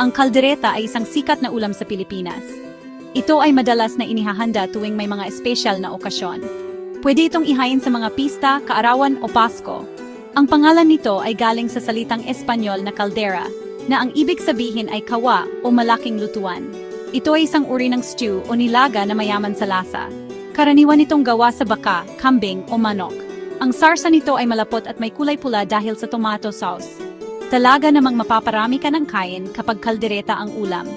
Ang kaldereta ay isang sikat na ulam sa Pilipinas. Ito ay madalas na inihahanda tuwing may mga espesyal na okasyon. Pwede itong ihain sa mga pista, kaarawan o Pasko. Ang pangalan nito ay galing sa salitang Espanyol na caldera, na ang ibig sabihin ay kawa o malaking lutuan. Ito ay isang uri ng stew o nilaga na mayaman sa lasa. Karaniwan itong gawa sa baka, kambing o manok. Ang sarsa nito ay malapot at may kulay pula dahil sa tomato sauce. Talaga namang mapaparami ka ng kain kapag kaldereta ang ulam.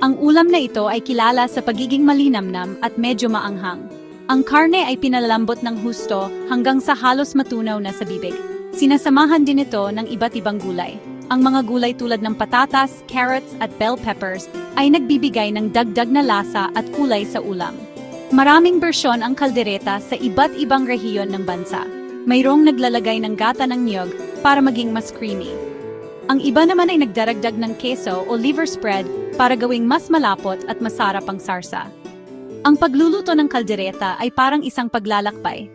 Ang ulam na ito ay kilala sa pagiging malinamnam at medyo maanghang. Ang karne ay pinalambot ng husto hanggang sa halos matunaw na sa bibig. Sinasamahan din ito ng iba't ibang gulay. Ang mga gulay tulad ng patatas, carrots at bell peppers ay nagbibigay ng dagdag na lasa at kulay sa ulam. Maraming bersyon ang kaldereta sa iba't ibang rehiyon ng bansa. Mayroong naglalagay ng gata ng niyog para maging mas creamy. Ang iba naman ay nagdaragdag ng keso o liver spread para gawing mas malapot at masarap ang sarsa. Ang pagluluto ng kaldereta ay parang isang paglalakbay.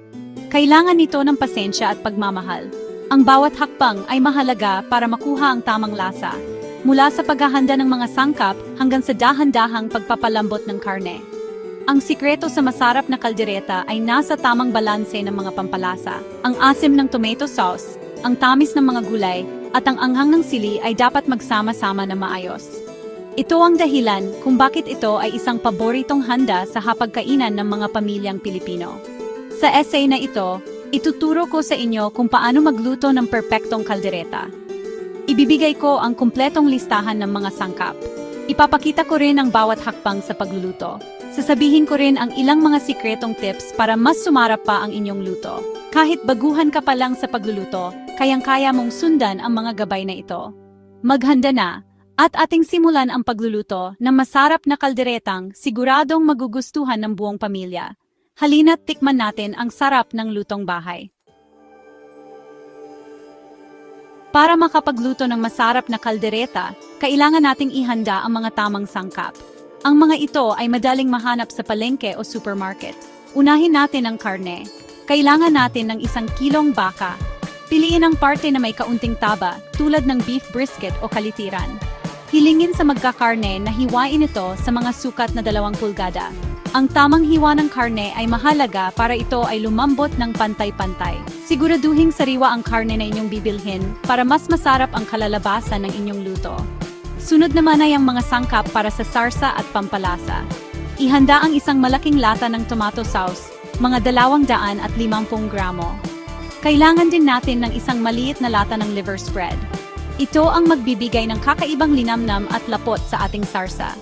Kailangan nito ng pasensya at pagmamahal. Ang bawat hakbang ay mahalaga para makuha ang tamang lasa, mula sa paghahanda ng mga sangkap hanggang sa dahan-dahang pagpapalambot ng karne. Ang sikreto sa masarap na kaldereta ay nasa tamang balanse ng mga pampalasa. Ang asim ng tomato sauce, ang tamis ng mga gulay, at ang anghang ng sili ay dapat magsama-sama na maayos. Ito ang dahilan kung bakit ito ay isang paboritong handa sa hapagkainan ng mga pamilyang Pilipino. Sa essay na ito, ituturo ko sa inyo kung paano magluto ng perpektong kaldereta. Ibibigay ko ang kumpletong listahan ng mga sangkap. Ipapakita ko rin ang bawat hakbang sa pagluluto. Sasabihin ko rin ang ilang mga sikretong tips para mas sumarap pa ang inyong luto. Kahit baguhan ka pa lang sa pagluluto, kayang-kaya mong sundan ang mga gabay na ito. Maghanda na, at ating simulan ang pagluluto ng masarap na kalderetang siguradong magugustuhan ng buong pamilya. Halina't tikman natin ang sarap ng lutong bahay. Para makapagluto ng masarap na kaldereta, kailangan nating ihanda ang mga tamang sangkap. Ang mga ito ay madaling mahanap sa palengke o supermarket. Unahin natin ang karne. Kailangan natin ng 1 kilong baka. Piliin ang parte na may kaunting taba, tulad ng beef brisket o kalitiran. Hilingin sa magkakarne na hiwain ito sa mga sukat na 2 pulgada. Ang tamang hiwa ng karne ay mahalaga para ito ay lumambot ng pantay-pantay. Siguraduhing sariwa ang karne na inyong bibilhin para mas masarap ang kalalabasan ng inyong luto. Sunod naman ay ang mga sangkap para sa sarsa at pampalasa. Ihanda ang isang malaking lata ng tomato sauce, mga 250 gramo. Kailangan din natin ng isang maliit na lata ng liver spread. Ito ang magbibigay ng kakaibang linamnam at lapot sa ating sarsa.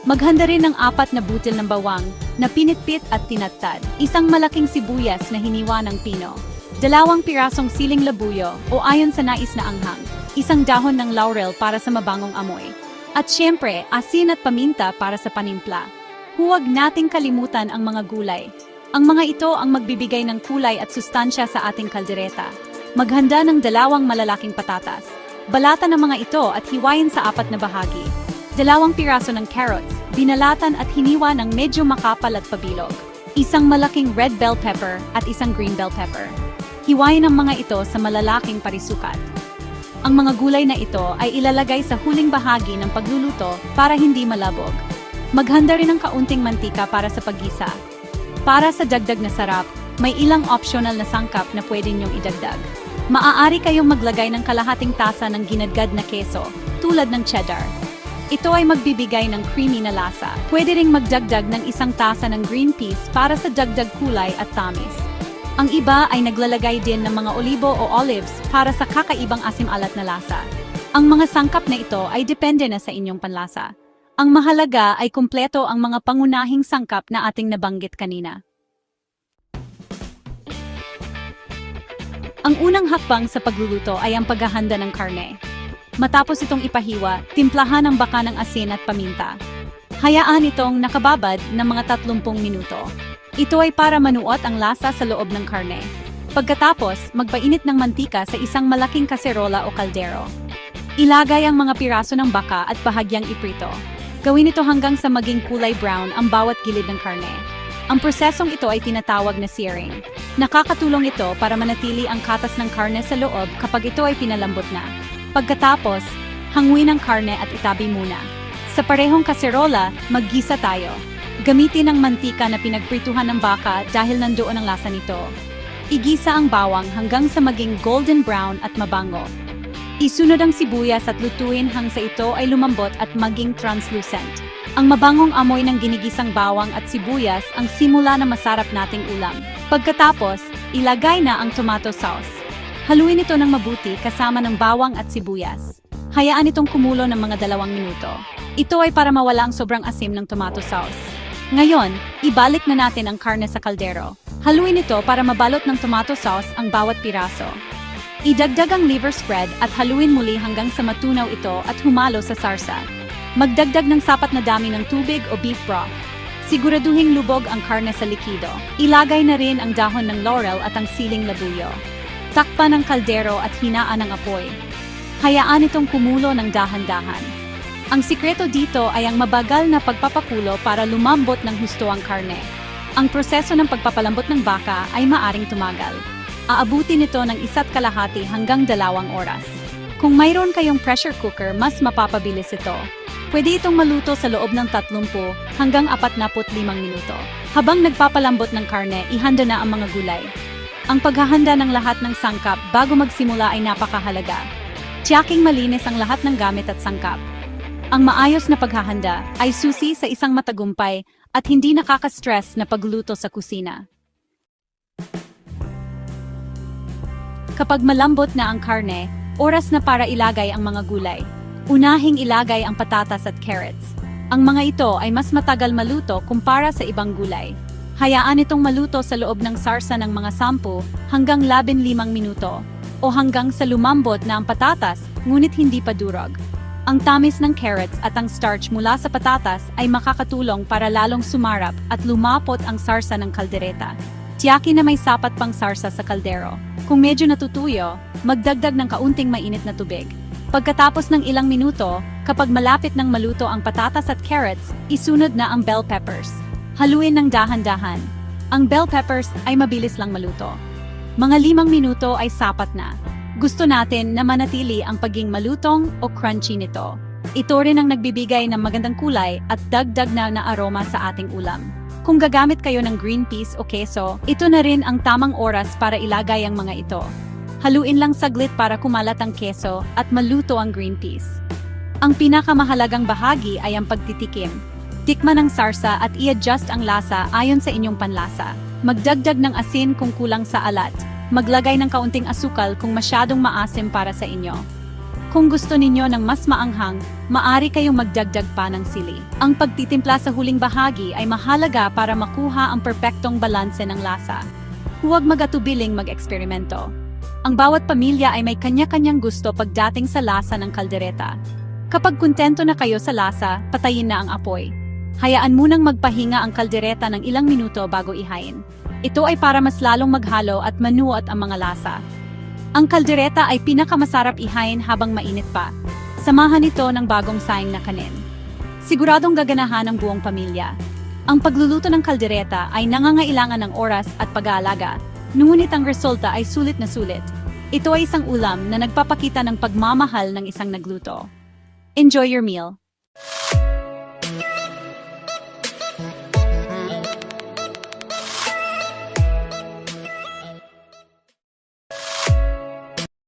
Maghanda rin ng 4 na butil ng bawang na pinitpit at tinattad, isang malaking sibuyas na hiniwa ng pino, 2 pirasong siling labuyo o ayon sa nais na anghang, 1 dahon ng laurel para sa mabangong amoy, at syempre asin at paminta para sa panimpla. Huwag nating kalimutan ang mga gulay. Ang mga ito ang magbibigay ng kulay at sustansya sa ating kaldereta. Maghanda ng 2 malalaking patatas. Balatan ang mga ito at hiwain sa 4 na bahagi. 2 piraso ng carrots, binalatan at hiniwa ng medyo makapal at pabilog. 1 malaking red bell pepper at 1 green bell pepper. Hiwain ang mga ito sa malalaking parisukat. Ang mga gulay na ito ay ilalagay sa huling bahagi ng pagluluto para hindi malabog. Maghanda rin ng kaunting mantika para sa paggisa. Para sa dagdag na sarap, may ilang optional na sangkap na pwede niyong idagdag. Maaari kayong maglagay ng kalahating tasa ng ginadgad na keso, tulad ng cheddar. Ito ay magbibigay ng creamy na lasa. Pwede ring magdagdag ng 1 tasa ng green peas para sa dagdag kulay at tamis. Ang iba ay naglalagay din ng mga olibo o olives para sa kakaibang asim-alat na lasa. Ang mga sangkap na ito ay depende na sa inyong panlasa. Ang mahalaga ay kumpleto ang mga pangunahing sangkap na ating nabanggit kanina. Ang unang hakbang sa pagluluto ay ang paghahanda ng karne. Matapos itong ipahiwa, timplahan ang baka ng asin at paminta. Hayaan itong nakababad ng mga 30 minuto. Ito ay para manuot ang lasa sa loob ng karne. Pagkatapos, magpainit ng mantika sa isang malaking kaserola o kaldero. Ilagay ang mga piraso ng baka at bahagyang iprito. Gawin ito hanggang sa maging kulay brown ang bawat gilid ng karne. Ang prosesong ito ay tinatawag na searing. Nakakatulong ito para manatili ang katas ng karne sa loob kapag ito ay pinalambot na. Pagkatapos, Hanguin ang karne at itabi muna. Sa parehong kaserola, maggisa tayo. Gamitin ang mantika na pinagprituhan ng baka dahil nandoon ang lasa nito. Igisa ang bawang hanggang sa maging golden brown at mabango. Isunod ang sibuyas at lutuin hanggang sa ito ay lumambot at maging translucent. Ang mabangong amoy ng ginigisang bawang at sibuyas ang simula na masarap nating ulam. Pagkatapos, ilagay na ang tomato sauce. Haluin ito ng mabuti kasama ng bawang at sibuyas. Hayaan itong kumulo ng mga 2 minuto. Ito ay para mawala ang sobrang asim ng tomato sauce. Ngayon, ibalik na natin ang karne sa kaldero. Haluin ito para mabalot ng tomato sauce ang bawat piraso. Idagdag ang liver spread at haluin muli hanggang sa matunaw ito at humalo sa sarsa. Magdagdag ng sapat na dami ng tubig o beef broth. Siguraduhing lubog ang karne sa likido. Ilagay na rin ang dahon ng laurel at ang siling labuyo. Takpan ang kaldero at hinaan ang apoy. Hayaan itong kumulo ng dahan-dahan. Ang sikreto dito ay ang mabagal na pagpapakulo para lumambot ng husto ang karne. Ang proseso ng pagpapalambot ng baka ay maaring tumagal. Aabutin ito ng 1.5 hanggang 2 oras. Kung mayroon kayong pressure cooker, mas mapapabilis ito. Pwede itong maluto sa loob ng 30 hanggang 45 minuto. Habang nagpapalambot ng karne, ihanda na ang mga gulay. Ang paghahanda ng lahat ng sangkap bago magsimula ay napakahalaga. Tiyaking malinis ang lahat ng gamit at sangkap. Ang maayos na paghahanda ay susi sa isang matagumpay at hindi nakaka-stress na pagluto sa kusina. Kapag malambot na ang karne, oras na para ilagay ang mga gulay. Unahing ilagay ang patatas at carrots. Ang mga ito ay mas matagal maluto kumpara sa ibang gulay. Hayaan itong maluto sa loob ng sarsa ng mga 10 hanggang 15 minuto o hanggang sa lumambot na ang patatas ngunit hindi pa durog. Ang tamis ng carrots at ang starch mula sa patatas ay makakatulong para lalong sumarap at lumapot ang sarsa ng kaldereta. Tiyaki na may sapat pang sarsa sa kaldero. Kung medyo natutuyo, magdagdag ng kaunting mainit na tubig. Pagkatapos ng ilang minuto, kapag malapit ng maluto ang patatas at carrots, isunod na ang bell peppers. Haluin ng dahan-dahan. Ang bell peppers ay mabilis lang maluto. Mga 5 minuto ay sapat na. Gusto natin na manatili ang pagiging malutong o crunchy nito. Ito rin ang nagbibigay ng magandang kulay at dagdag na aroma sa ating ulam. Kung gagamit kayo ng green peas o keso, ito na rin ang tamang oras para ilagay ang mga ito. Haluin lang saglit para kumalat ang keso at maluto ang green peas. Ang pinakamahalagang bahagi ay ang pagtitikim. Tikman ang sarsa at i-adjust ang lasa ayon sa inyong panlasa. Magdagdag ng asin kung kulang sa alat. Maglagay ng kaunting asukal kung masyadong maasim para sa inyo. Kung gusto ninyo ng mas maanghang, maaari kayong magdagdag pa ng sili. Ang pagtitimpla sa huling bahagi ay mahalaga para makuha ang perpektong balanse ng lasa. Huwag mag-atubiling mag-eksperimento. Ang bawat pamilya ay may kanya-kanyang gusto pagdating sa lasa ng kaldereta. Kapag kontento na kayo sa lasa, patayin na ang apoy. Hayaan munang magpahinga ang kaldereta ng ilang minuto bago ihain. Ito ay para mas lalong maghalo at manuot ang mga lasa. Ang kaldereta ay pinakamasarap ihain habang mainit pa. Samahan ito ng bagong saing na kanin. Siguradong gaganahan ng buong pamilya. Ang pagluluto ng kaldereta ay nangangailangan ng oras at pag-aalaga. Ngunit ang resulta ay sulit na sulit. Ito ay isang ulam na nagpapakita ng pagmamahal ng isang nagluto. Enjoy your meal!